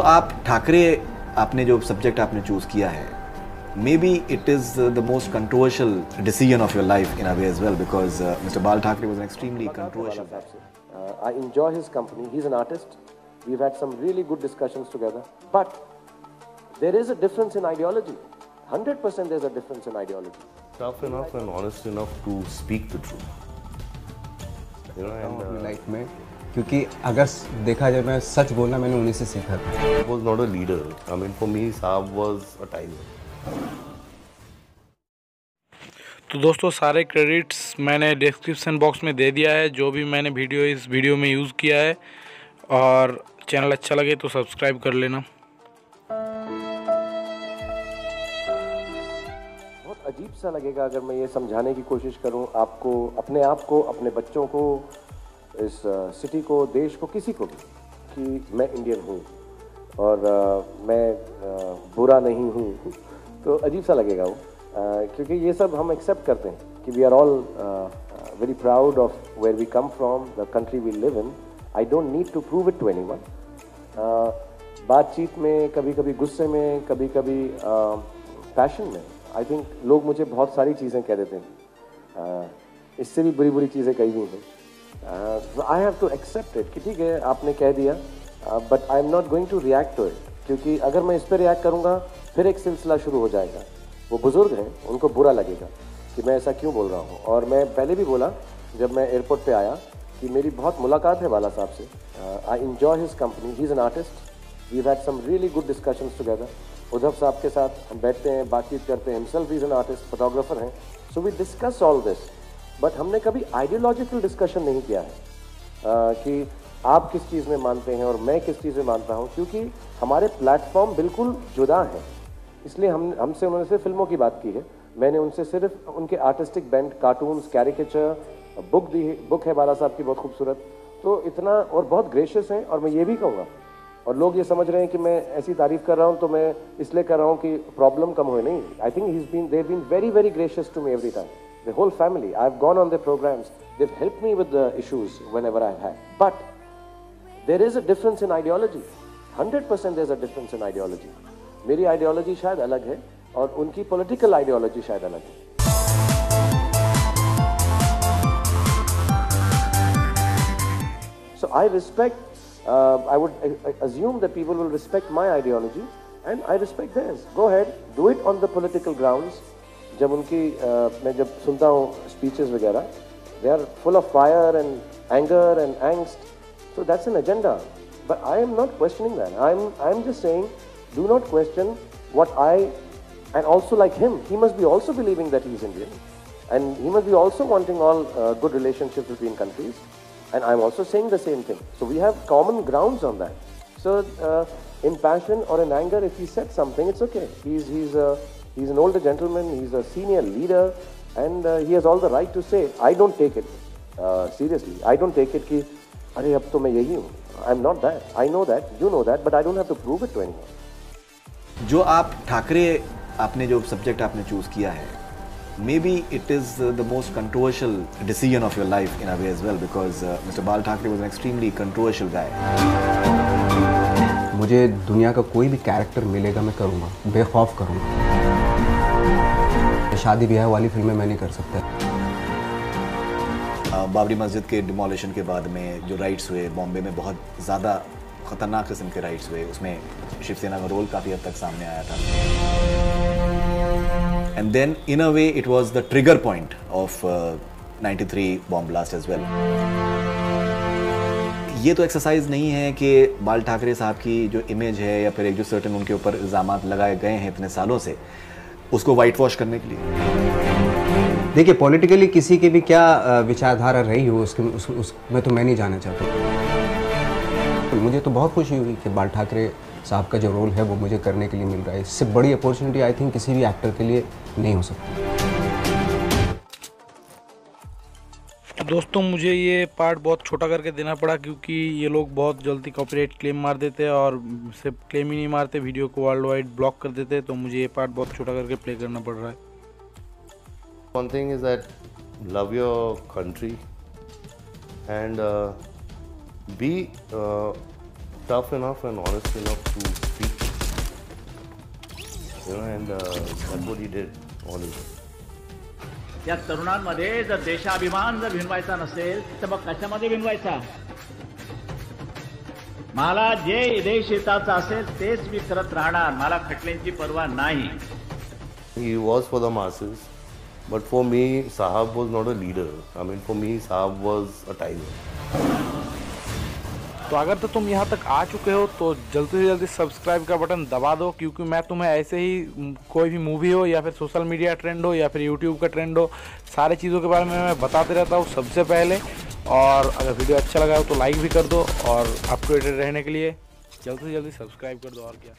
तो आप ठाकरे आपने जो सब्जेक्ट आपने चूज किया है, maybe it is the most controversial decision of your life in a way as well, because mister Bal Thackeray was an extremely controversial guy. I enjoy his company. He's an artist. We've had some really good discussions together. But there is a difference in ideology. 100% there's a difference in ideology. Tough enough and honest enough to speak the truth. You know, and अपनी life में, क्योंकि अगर देखा जाए मैं सच बोलना मैंने उन्हीं से सीखा था. I was not a leader. I mean, for me, Saab was a tiger. तो दोस्तों सारे क्रेडिट्स मैंने डिस्क्रिप्शन बॉक्स में दे दिया है, जो भी मैंने इस वीडियो में यूज़ किया है. और चैनल अच्छा लगे तो सब्सक्राइब कर लेना. बहुत अजीब सा लगेगा अगर मैं ये समझाने की कोशिश करूं आपको, अपने आप को, अपने बच्चों को, इस सिटी को, देश को, किसी को भी, कि मैं इंडियन हूं और मैं बुरा नहीं हूं. तो अजीब सा लगेगा वो, क्योंकि ये सब हम एक्सेप्ट करते हैं कि we are all very proud of where we come from, the country we live in. I don't need to prove it to anyone. बातचीत में, कभी कभी गुस्से में, कभी कभी पैशन में, आई थिंक लोग मुझे बहुत सारी चीज़ें कह देते हैं. इससे भी बुरी बुरी चीज़ें कही हुई हैं. I have to accept it कि ठीक है आपने कह दिया, but I am not going to react to it, क्योंकि अगर मैं इस पर रिएक्ट करूँगा फिर एक सिलसिला शुरू हो जाएगा. वो बुज़ुर्ग हैं, उनको बुरा लगेगा कि मैं ऐसा क्यों बोल रहा हूँ. और मैं पहले भी बोला जब मैं एयरपोर्ट पे आया कि मेरी बहुत मुलाकात है बाला साहब से. I enjoy his company. He is an artist. We had some really good discussions together. Uddhav Saheb के साथ हम बैठते हैं, बातचीत करते हैं. Himself is an artist, photographer हैं. So we discuss all this, but हमने कभी आइडियोलॉजिकल डिस्कशन नहीं किया है कि आप किस चीज़ में मानते हैं और मैं किस चीज़ में मानता हूँ, क्योंकि हमारे प्लेटफॉर्म बिल्कुल जुदा हैं. इसलिए हमसे उन्होंने सिर्फ फिल्मों की बात की है, मैंने उनसे सिर्फ उनके artistic bent, cartoons, caricature, book है बाला साहब की बहुत खूबसूरत. तो इतना, और बहुत ग्रेशियस हैं. और मैं ये भी कहूँगा, और लोग ये समझ रहे हैं कि मैं ऐसी तारीफ कर रहा हूँ तो मैं इसलिए कर रहा हूँ कि प्रॉब्लम कम हो. नहीं, I think they've been very very gracious to me every time. The whole family, I've gone on their programs, they've helped me with the issues whenever I've had. But there is a difference in ideology. 100% there's a difference in ideology. मेरी ideology शायद अलग है और उनकी political ideology शायद अलग है. So I respect, I would assume that people will respect my ideology and I respect theirs. Go ahead, do it on the political grounds. जब उनकी मैं जब सुनता हूँ स्पीचेस वगैरह, they are full of fire and anger and angst. So that's an agenda. But I am not questioning that. I'm just saying, do not question what and also like him, he must be also believing that he's Indian, and he must be also wanting all good relationships between countries, and I'm also saying the same thing. So we have common grounds on that. So in passion or in anger, if he said something, it's okay. He's an older gentleman, he's a senior leader, and he has all the right to say. I don't take it seriously. I don't take it कि अरे अब तो मैं यही हूँ. I'm not that. I know that, you know that, but I don't have to prove it to anyone. जो आप ठाकरे आपने जो सब्जेक्ट आपने चूज किया है, maybe it is the most controversial decision of your life in a way as well, because mister Bal Thackeray was an extremely controversial guy. मुझे दुनिया का कोई भी कैरेक्टर मिलेगा मैं करूँगा, बेखौफ करूँगा. शादी ब्याह वाली फिल्में मैं नहीं कर सकता. बाबरी मस्जिद के डिमोलिशन के बाद में जो राइट्स हुए बॉम्बे में, बहुत ज़्यादा ख़तरनाक किस्म के राइट्स हुए, उसमें शिवसेना का रोल काफ़ी हद तक सामने आया था. And then in a way it was the trigger point of 93 bomb blast as well. ये तो एक्सरसाइज नहीं है कि बाल ठाकरे साहब की जो इमेज है या फिर एक जो सर्टेन उनके ऊपर इल्ज़ामात लगाए गए हैं इतने सालों से, उसको वाइट वॉश करने के लिए. देखिए, पॉलिटिकली किसी की भी क्या विचारधारा रही हो उसमें तो मैं नहीं जाना चाहता. मुझे तो बहुत खुशी हुई कि बाल ठाकरे साहब का जो रोल है वो मुझे करने के लिए मिल रहा है. इससे बड़ी अपॉर्चुनिटी आई थिंक किसी भी एक्टर के लिए नहीं हो सकती. तो दोस्तों मुझे ये पार्ट बहुत छोटा करके देना पड़ा, क्योंकि ये लोग बहुत जल्दी कॉपीराइट क्लेम मार देते हैं और सिर्फ क्लेम ही नहीं मारते, वीडियो को वर्ल्ड वाइड ब्लॉक कर देते हैं. तो मुझे ये पार्ट बहुत छोटा करके प्ले करना पड़ रहा है. One thing is that love your country and be tough enough and honest enough to and that's what he did all his life. या तरुणांमध्ये जर देशाभिमान जर भिनवायचा नसेल तर मग कशामध्ये भिनवायचा? मला जे देश हिताचं असेल तेच मी करत राहणार, मला खटल्यांची पर्वा नाही. He was for the masses, but for me, Sahab was not a leader. I mean, for me, Sahab was a tiger. तो अगर तो तुम यहाँ तक आ चुके हो तो जल्दी से जल्दी सब्सक्राइब का बटन दबा दो, क्योंकि मैं तुम्हें ऐसे ही कोई भी मूवी हो या फिर सोशल मीडिया ट्रेंड हो या फिर यूट्यूब का ट्रेंड हो, सारी चीज़ों के बारे में मैं बताते रहता हूँ सबसे पहले. और अगर वीडियो अच्छा लगा हो तो लाइक भी कर दो, और अप टू डेट रहने के लिए जल्दी से जल्दी सब्सक्राइब कर दो. और क्या.